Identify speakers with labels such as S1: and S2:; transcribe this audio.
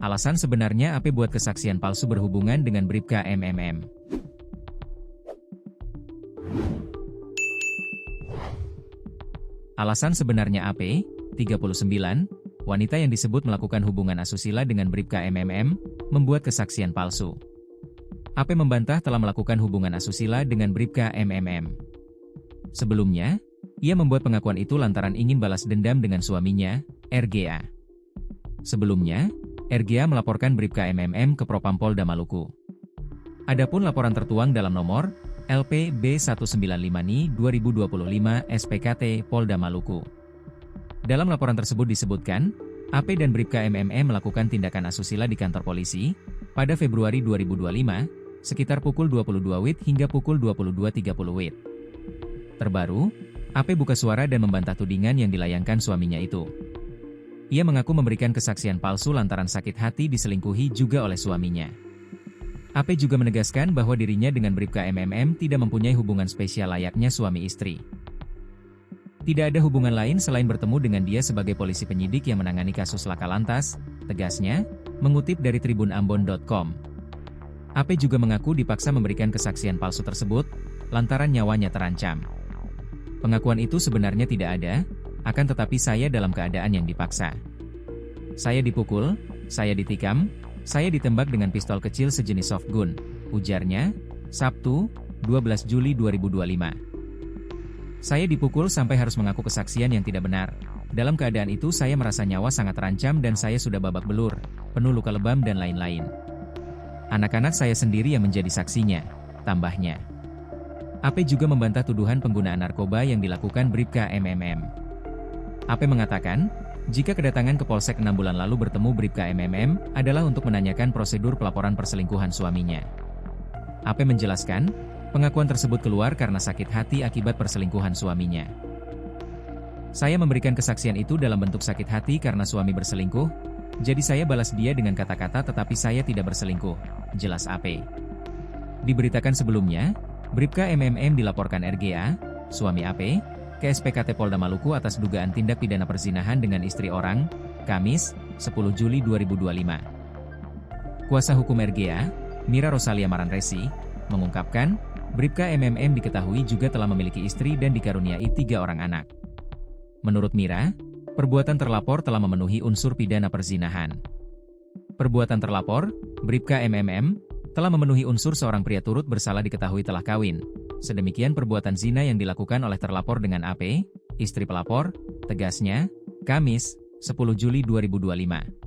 S1: Alasan sebenarnya AP buat kesaksian palsu berhubungan dengan Bribka MMM. Alasan sebenarnya AP, 39, wanita yang disebut melakukan hubungan asusila dengan Bribka MMM, membuat kesaksian palsu. AP membantah telah melakukan hubungan asusila dengan Bribka MMM. Sebelumnya, ia membuat pengakuan itu lantaran ingin balas dendam dengan suaminya, RGA. Sebelumnya, RGA melaporkan Bribka MMM ke Propam Polda Maluku. Adapun laporan tertuang dalam nomor LP B195NI 2025 SPKT Polda Maluku. Dalam laporan tersebut disebutkan, AP dan Bribka MMM melakukan tindakan asusila di kantor polisi pada Februari 2025, sekitar pukul 22 WIB hingga pukul 22.30 WIB. Terbaru, AP buka suara dan membantah tudingan yang dilayangkan suaminya itu. Ia mengaku memberikan kesaksian palsu lantaran sakit hati diselingkuhi juga oleh suaminya. AP juga menegaskan bahwa dirinya dengan Bribka MMM tidak mempunyai hubungan spesial layaknya suami istri. Tidak ada hubungan lain selain bertemu dengan dia sebagai polisi penyidik yang menangani kasus laka lantas, tegasnya, mengutip dari tribunambon.com. AP juga mengaku dipaksa memberikan kesaksian palsu tersebut, lantaran nyawanya terancam. Pengakuan itu sebenarnya tidak ada, akan tetapi saya dalam keadaan yang dipaksa. Saya dipukul, saya ditikam, saya ditembak dengan pistol kecil sejenis softgun, ujarnya, Sabtu, 12 Juli 2025. Saya dipukul sampai harus mengaku kesaksian yang tidak benar. Dalam keadaan itu saya merasa nyawa sangat terancam dan saya sudah babak belur, penuh luka lebam dan lain-lain. Anak-anak saya sendiri yang menjadi saksinya, tambahnya. AP juga membantah tuduhan penggunaan narkoba yang dilakukan Bribka MMM. AP mengatakan, jika kedatangan ke Polsek 6 bulan lalu bertemu Bribka MMM adalah untuk menanyakan prosedur pelaporan perselingkuhan suaminya. AP menjelaskan, pengakuan tersebut keluar karena sakit hati akibat perselingkuhan suaminya. Saya memberikan kesaksian itu dalam bentuk sakit hati karena suami berselingkuh, jadi saya balas dia dengan kata-kata tetapi saya tidak berselingkuh, jelas AP. Diberitakan sebelumnya, Bribka MMM dilaporkan RGA, suami AP, ke SPKT Polda Maluku atas dugaan tindak pidana perzinahan dengan istri orang, Kamis, 10 Juli 2025. Kuasa hukum RGA, Mira Rosalia Maranresi, mengungkapkan, Bribka MMM diketahui juga telah memiliki istri dan dikaruniai 3 orang anak. Menurut Mira, perbuatan terlapor telah memenuhi unsur pidana perzinahan. Perbuatan terlapor, Bribka MMM, telah memenuhi unsur seorang pria turut bersalah diketahui telah kawin. Sedemikian perbuatan zina yang dilakukan oleh terlapor dengan AP, istri pelapor, tegasnya, Kamis, 10 Juli 2025.